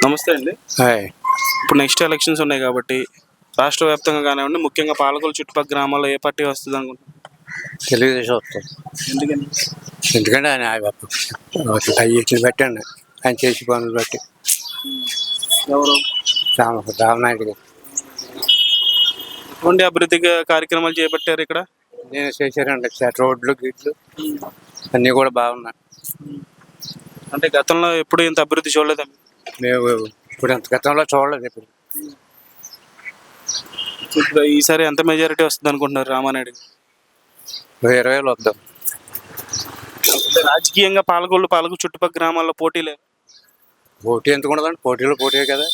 నమస్తే అండి. హాయ్. ఇప్పుడు నెక్స్ట్ ఎలక్షన్స్ ఉన్నాయి కాబట్టి రాష్ట్ర వ్యాప్తంగా కానివ్వండి, ముఖ్యంగా పాలకొల్లు చుట్టుపక్కల గ్రామాల్లో ఏ పార్టీ వస్తుంది అనుకుంటున్నారు? తెలుగుదేశం వస్తుంది. ఎందుకని? ఎందుకంటే ఆయన వీటిని బట్టి అండి, ఆయన చేసి పనులు బట్టి. ఎవరు? రామనాయుడు గారు ఎటువంటి అభివృద్ధి కార్యక్రమాలు చేపట్టారు ఇక్కడ? నేను చేశారండి సార్, రోడ్లు గిడ్లు అన్నీ కూడా బాగున్నాయి. అంటే గతంలో ఎప్పుడు ఇంత అభివృద్ధి చూడలేదా? మేము ఇప్పుడు ఎంత గతంలో చూడలేదు. ఇప్పుడు ఈసారి ఎంత మెజారిటీ వస్తుంది అనుకుంటున్నారు రామానాయుడు? 20,000 వద్దాం. రాజకీయంగా పాలకొల్లు చుట్టుపక్కల గ్రామాల్లో పోటీ లేదు. పోటీ ఎందుకు ఉండదండి? పోటీ కదా,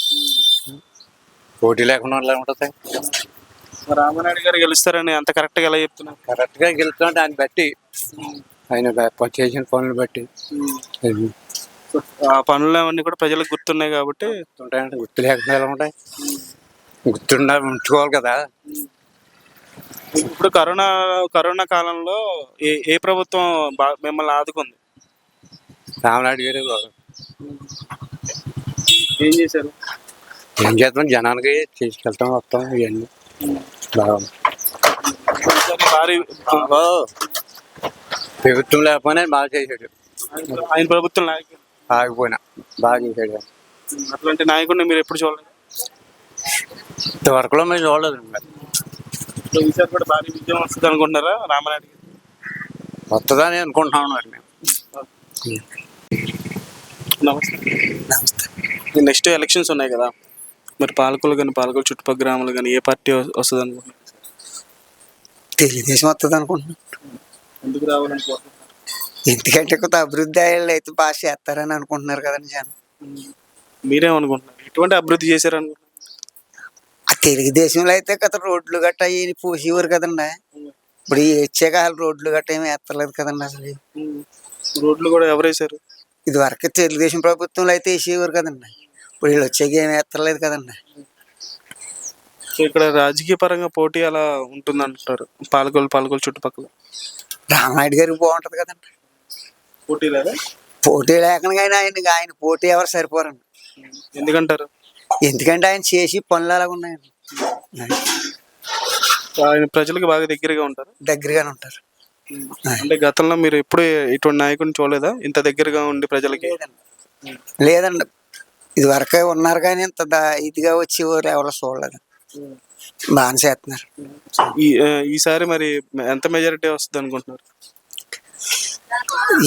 పోటీ లేకుండా ఎలా ఉంటుంది? రామానాయుడు గారు గెలుస్తారని అంత కరెక్ట్గా ఎలా చెప్తున్నారు? కరెక్ట్గా గెలుస్తుంటే దాన్ని బట్టి, ఆయన చేసిన పనులు బట్టి. ఆ పనులు అవన్నీ కూడా ప్రజలకు గుర్తున్నాయి కాబట్టి ఉంటాయండి. గుర్తు లేకుండా ఎలా ఉంటాయి? ఉంచుకోవాలి కదా. ఇప్పుడు కరోనా కాలంలో ఏ ప్రభుత్వం మిమ్మల్ని ఆదుకుంది? రామనాయుడు గారు ఏం చేశారు? ఏం చేస్తాం, జనానికి తీసుకెళ్తాం వస్తాం ఇవన్నీ బాగుంది. ప్రభుత్వం లేకపోయినా బాగా చేశాడు. ఆయన ప్రభుత్వం ఆగిపోయినా బాగా చేశాడు. అట్లాంటి నాయకుడిని మీరు ఎప్పుడు చూడలేదు? ఇంతవరకులో మేము చూడలేదు. ఈసారి కూడా భారీ విజయం వస్తుంది అనుకుంటున్నారా రామానాయుడు? వస్తుందని అనుకుంటున్నాం మరి మేము. నమస్తే. నెక్స్ట్ ఎలక్షన్స్ ఉన్నాయి కదా, మరి పాలకొల్లు చుట్టుపక్కల గ్రామాలు కానీ ఏ పార్టీ వస్తుంది అనుకుంటున్నారు? తెలుగుదేశం వస్తుంది అనుకుంటున్నాను. ఎందుకు రావాలనుకుంటున్నారు? ఎందుకంటే కొంత అభివృద్ధి అయ్యేళ్ళు అయితే పాస్ చేస్తారని అనుకుంటున్నారు కదండి జనం. మీరేమనుకుంటున్నారు? ఎటువంటి అభివృద్ధి చేశారనుకుంటున్నారు? తెలుగుదేశంలో అయితే కదా రోడ్లు గట్ట అవి పూసేవారు కదండి. ఇప్పుడు వచ్చాక వాళ్ళు రోడ్లు గట్ట ఏమి ఎత్తలేదు కదండి. అసలు రోడ్లు కూడా ఎవరు వేశారు? ఇది వరకు తెలుగుదేశం ప్రభుత్వంలో అయితే వేసేవారు కదండి. ఇప్పుడు వీళ్ళు వచ్చాక ఏమి ఎత్తలేదు కదండి. సో ఇక్కడ రాజకీయ పరంగా పోటీ అలా ఉంటుంది అంటారు పాలకొల్లు చుట్టుపక్కల? రామనాయుడు గారికి బాగుంటది కదండి. పోటీ లేదా? పోటీ లేకుండా ఆయన పోటీ ఎవరు సరిపోరండి. ఎందుకంటారు? ఎందుకంటే ఆయన చేసి పనులు అలాగ ఉన్నాయండి. ఆయన ప్రజలకు బాగా దగ్గరగానే ఉంటారు. అంటే గతంలో మీరు ఎప్పుడు ఇటువంటి నాయకుడిని చూడలేదా ఇంత దగ్గరగా ఉండి ప్రజలకి? లేదండి, ఇది వరకే ఉన్నారు కానీ ఇంత ఇదిగా వచ్చేవారు ఎవరు చూడలేదు. బాగా చేస్తున్నారు. ఈసారి మరి ఎంత మెజారిటీ వస్తుంది అనుకుంటున్నారు?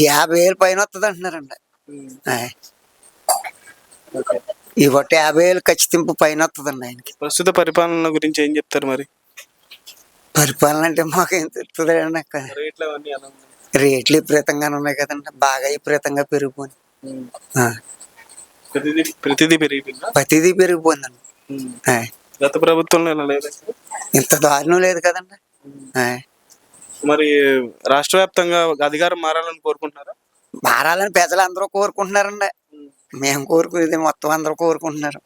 50,000 పైన వస్తుంది అంటున్నారండి. ఈ బట్టి 50,000 ఖచ్చితంగా పైన వస్తుందండి ఆయనకి. ప్రస్తుత పరిపాలన గురించి ఏం చెప్తారు మరి? పరిపాలన అంటే మాకేం తెలుస్తుంది అండి. రేట్లు విపరీతంగానే ఉన్నాయి కదండి, బాగా విపరీతంగా పెరిగిపోయింది. ప్రతిదీ పెరిగిపోయిందండి. గత ప్రభుత్వంలో లేదు, ఇంత దారుణం లేదు కదండి. మరి రాష్ట్ర వ్యాప్తంగా అధికారం మారాలని కోరుకుంటున్నారా? మారాలని ప్రజలు అందరూ కోరుకుంటున్నారండి. మేము కోరుకునేది మొత్తం అందరూ కోరుకుంటున్నారు.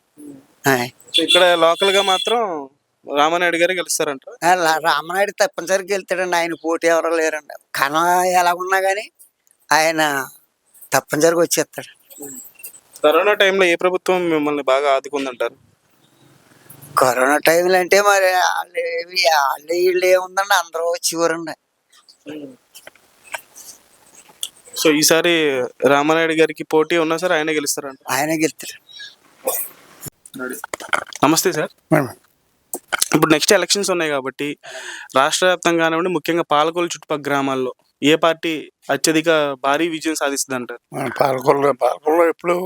ఇక్కడ లోకల్ గా మాత్రం రామానాయుడు గారు గెలుస్తారంట. రామనాయుడు తప్పనిసరిగా గెలుస్తాడండి. ఆయన పోటీ ఎవరో లేరండి. కన్నా ఎలా ఉన్నా కానీ ఆయన తప్పనిసరిగా వచ్చేస్తాడు. కరోనా టైంలో ఏ ప్రభుత్వం మిమ్మల్ని బాగా ఆదుకుందంటారు? కరోనా టైంలో అంటే మరి వాళ్ళు వీళ్ళు ఏముందండి, అందరూ వచ్చేవారండి. సో ఈసారి రామానాయుడు గారికి పోటీ ఉన్నా సార్ ఆయనే గెలుస్తారంట? ఆయనే గెలుస్తాడు. నమస్తే సార్. ఇప్పుడు నెక్స్ట్ ఎలక్షన్స్ ఉన్నాయి కాబట్టి రాష్ట్ర వ్యాప్తంగా కానివ్వండి, ముఖ్యంగా పాలకొల్లు చుట్టుపక్కల గ్రామాల్లో ఏ పార్టీ అత్యధిక భారీ విజయం సాధిస్తుంది అంటారు? పాలకొల్లు ఎప్పుడు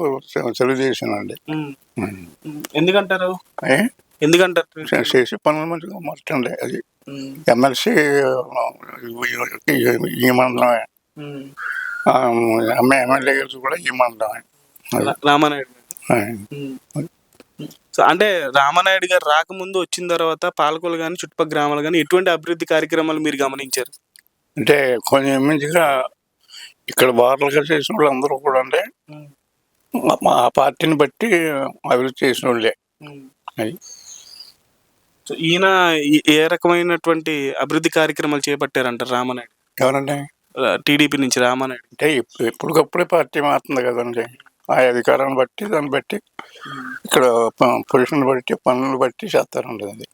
తెలుగుదేశం అండి. ఎందుకంటారు? చేసి పనులు మంచిగా మొత్తండి. అది ఎమ్మెల్సీ ఈ మండలమే, ఎమ్మెల్యే కూడా ఈ మండలమే. రామానాయుడు అంటే రామానాయుడు గారు రాకముందు వచ్చిన తర్వాత పాలకొల్లు కానీ చుట్టుపక్కల గ్రామాలు కానీ ఎటువంటి అభివృద్ధి కార్యక్రమాలు మీరు గమనించారు? అంటే కొంచెం మంచిగా ఇక్కడ వార్తలుగా చేసిన వాళ్ళు అందరూ కూడా అంటే ఆ పార్టీని బట్టి అభివృద్ధి చేసిన వాళ్ళే. అది ఈయన ఏ రకమైనటువంటి అభివృద్ధి కార్యక్రమాలు చేపట్టారంటారు రామానాయుడు? ఎవరండి? టీడీపీ నుంచి రామానాయుడు. అంటే ఎప్పటికప్పుడే పార్టీ మారుతుంది కదండి. ఆ అధికారాన్ని బట్టి దాన్ని బట్టి ఇక్కడ పొజిషన్ బట్టి పనులు బట్టి చేస్తారండి అది.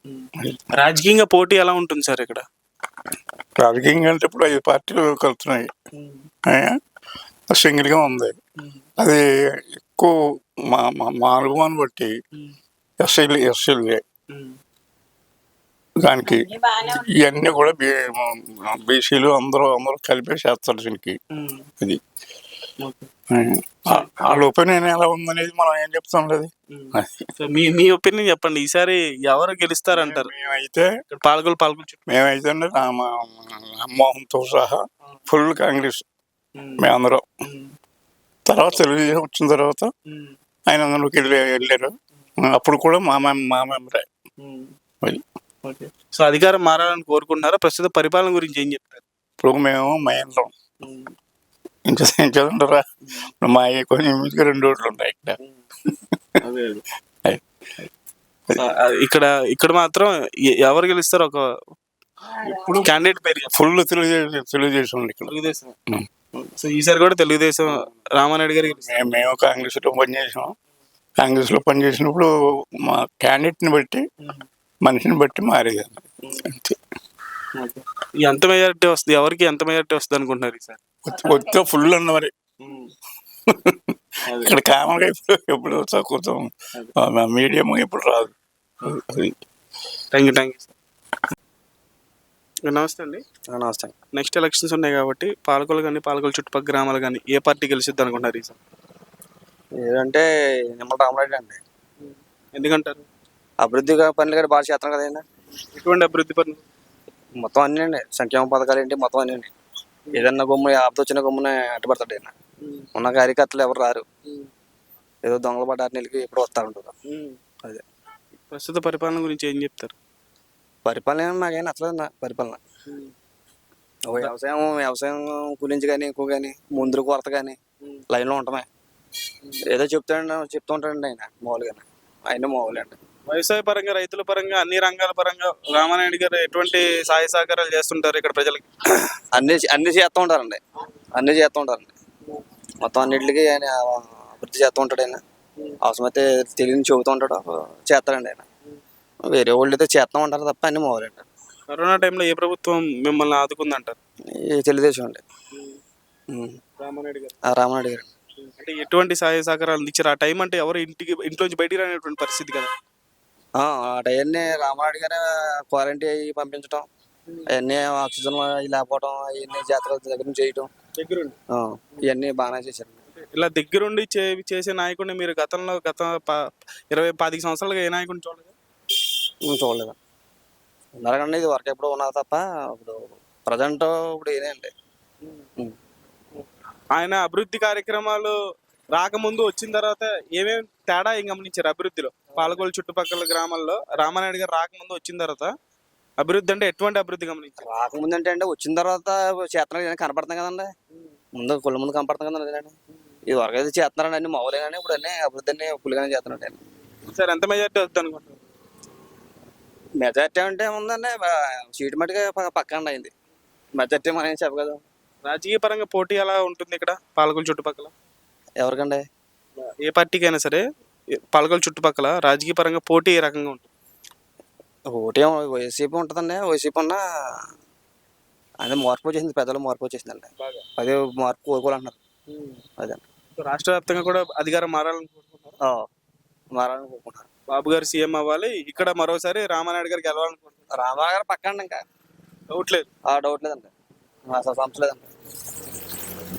రాజకీయంగా పోటీ ఎలా ఉంటుంది సార్ ఇక్కడ? రాజకీయంగా అంటే ఇప్పుడు 5 పార్టీలు కలుస్తున్నాయి, సింగిల్గా ఉంది. అది ఎక్కువ మా అనుభవాన్ని బట్టి ఎస్సీలే దానికి ఇవన్నీ కూడా బీసీలు అందరూ కలిపే చేస్తారు దీనికి. ఇది వాళ్ళ ఒపీనియన్ ఎలా ఉందనేది మనం ఏం చెప్తాం లేదు. మీ ఒపీనియన్ చెప్పండి, ఈసారి ఎవరు గెలుస్తారంటారు? మేమైతే పాలకొల్లు మేమైతే అండి రామ్మోహన్తో సహా ఫుల్ కాంగ్రెస్ మేమందరం. తర్వాత తెలుగుదేశం వచ్చిన తర్వాత ఆయన అందులోకి వెళ్ళారు, అప్పుడు కూడా మా మెంబరే. సో అధికారం మారాలని కోరుకుంటున్నారా? ప్రస్తుత పరిపాలన గురించి ఏం చెప్తారు? ఇప్పుడు మేము మహేంద్రం ఇంచదుంటారా, మా కొంచెం 2 రోడ్లు ఉన్నాయి ఇక్కడ. ఇక్కడ మాత్రం ఎవరు గెలుస్తారు? ఒక ఇప్పుడు క్యాండిడేట్ పేరు ఫుల్ తెలుగుదేశం ఇక్కడ. తెలుగుదేశం. సో ఈసారి కూడా తెలుగుదేశం రామారెడ్డి గారికి. మేము కాంగ్రెస్లో పనిచేసినప్పుడు మా క్యాండిడేట్ని బట్టి మనిషిని బట్టి మారేది అంతే. ఎంత మెజారిటీ వస్తుంది? ఎవరికి ఎంత మెజారిటీ వస్తుంది అనుకుంటున్నారు ఈసారి? వస్తే ఫుల్ అన్న మరి. ఇక్కడ కామన్గా ఎప్పుడు కొంచెం మీడియం ఎప్పుడు రాదు. Thank you sir. నమస్తే అండి. నమస్తే. నెక్స్ట్ ఎలక్షన్స్ ఉన్నాయి కాబట్టి పాలకొల్లు కానీ పాలకొల్లు చుట్టుపక్కల గ్రామాలు కానీ ఏ పార్టీ గెలిచిద్ది అనుకుంటున్నారు ఈసారి? ఏదంటే నిమ్మల రామరెడ్డి అండి. ఎందుకంటారు? అభివృద్ధి పనులు కూడా బాగా చేస్తాం కదా ఆయన. ఎటువంటి అభివృద్ధి పనులు? మొత్తం అన్నీ అండి, సంక్షేమ పథకాలు ఏంటి మొత్తం అన్నీ అండి. ఏదన్నా గమ్మున ఆపద వచ్చిన గమ్మున అడ్డుపడతాడు ఆయన. ఉన్న కార్యకర్తలు ఎవరు రారు, ఏదో దొంగలు పడ్డ నెలకి ఎప్పుడు వస్తూ ఉంటారు. అదే ప్రస్తుత పరిపాలన గురించి ఏం చెప్తారు? పరిపాలన నాకేం నచ్చలేదు. నా పరిపాలన వ్యవసాయం గురించి కానీ ఎక్కువ కానీ ముందు కొరత కానీ లైన్లో ఉండమే. ఏదో చెప్తూ ఉంటాడండి ఆయన మామూలుగా. ఆయన మామూలు అండి. వ్యవసాయ పరంగా, రైతుల పరంగా, అన్ని రంగాల పరంగా రామానాయుడు గారు ఎటువంటి సహాయ సహకారాలు చేస్తుంటారు ఇక్కడ ప్రజలకి? అన్ని చేస్తూ ఉంటారండి, అన్ని చేస్తూ ఉంటారండి. మొత్తం అన్నింటికి ఆయన అభివృద్ధి చేస్తూ ఉంటాడు. ఆయన అవసరమైతే తెలియని చెబుతూ ఉంటాడు, చేస్తాడండి ఆయన. వేరే వాళ్ళు అయితే చేస్తూ ఉంటారు తప్ప అన్ని మామూలండి. కరోనా టైంలో ఏ ప్రభుత్వం మిమ్మల్ని ఆదుకుందంటారు? తెలుగుదేశం అండి, రామానాయుడు గారు. రామానాయుడు గారు. అంటే ఎటువంటి సహాయ సహకారాలు అందించారు? ఆ టైం అంటే ఎవరు ఇంట్లోంచి బయటికి రానేటువంటి పరిస్థితి కదా. ఆ టైంని రామానాయుడు గారే క్వారంటైన్ అయ్యి పంపించడం, అవన్నీ ఆక్సిజన్ లేకపోవడం, అవన్నీ జాతర దగ్గర నుంచి చేయటం, ఇవన్నీ బాగానే చేశారు. ఇలా దగ్గరుండి చేసే నాయకుడిని మీరు గత 20-25 సంవత్సరాలుగా ఏ నాయకుడిని చూడలేదు? చూడలేదు. ఉన్నారు కండి, ఇది వరకు ఎప్పుడు ఉన్నారు తప్ప ఇప్పుడు ప్రజెంట్ ఇప్పుడు ఏదే అండి. ఆయన అభివృద్ధి కార్యక్రమాలు రాకముందు వచ్చిన తర్వాత ఏమేమి తేడా ఏం గమనించారు అభివృద్ధిలో? పాలకొల్లు చుట్టుపక్కల గ్రామాల్లో రామానాయుడు గారు రాకముందు వచ్చిన తర్వాత అభివృద్ధి అంటే ఎటువంటి అభివృద్ధి గమనించారు? రాకముందు అంటే వచ్చిన తర్వాత చేస్తున్నారు కనపడుతుంది కదండి. ముందు కనపడుతుంది కదండి. ఇది వరకు అయితే చేస్తున్నారండి అన్ని మామూలే, కానీ ఇప్పుడు అన్నీ అభివృద్ధి అన్ని ఫుల్గానే చేస్తున్నాడు ఆయన. సార్ ఎంత మెజార్టీ వస్తుంది అనుకుంటున్నారు? మెజార్టీ అంటే ఏముందండి, సీటు మట్టుగా పక్కండి అయింది. మెజార్టీ మనం ఏం చెప్పగలం. రాజకీయ పరంగా పోటీ ఎలా ఉంటుంది ఇక్కడ పాలకొల్లు చుట్టుపక్కల? ఎవరికండి? ఏ పార్టీకి అయినా సరే పాలకొల్లు చుట్టుపక్కల రాజకీయ పరంగా పోటీ ఏ రకంగా ఉంటుంది? ఓటే వైసీపీ ఉంటుందండి. వైసీపీ ఉన్న అదే మార్పు వచ్చేసింది, పెద్దలు మార్పు వచ్చేసిందండి. అదే మార్పు కోరుకోవాలంటున్నారు. అదే రాష్ట్ర వ్యాప్తంగా కూడా అధికారం మారాలని కోరుకుంటున్నారు. బాబు గారు సీఎం అవ్వాలి, ఇక్కడ మరోసారి రామానాయుడు గారు గెలవాలనుకుంటున్నారు. రామారావు గారు పక్కండి, ఇంకా డౌట్ లేదు. డౌట్ లేదండి, అసలు సమస్య లేదండి.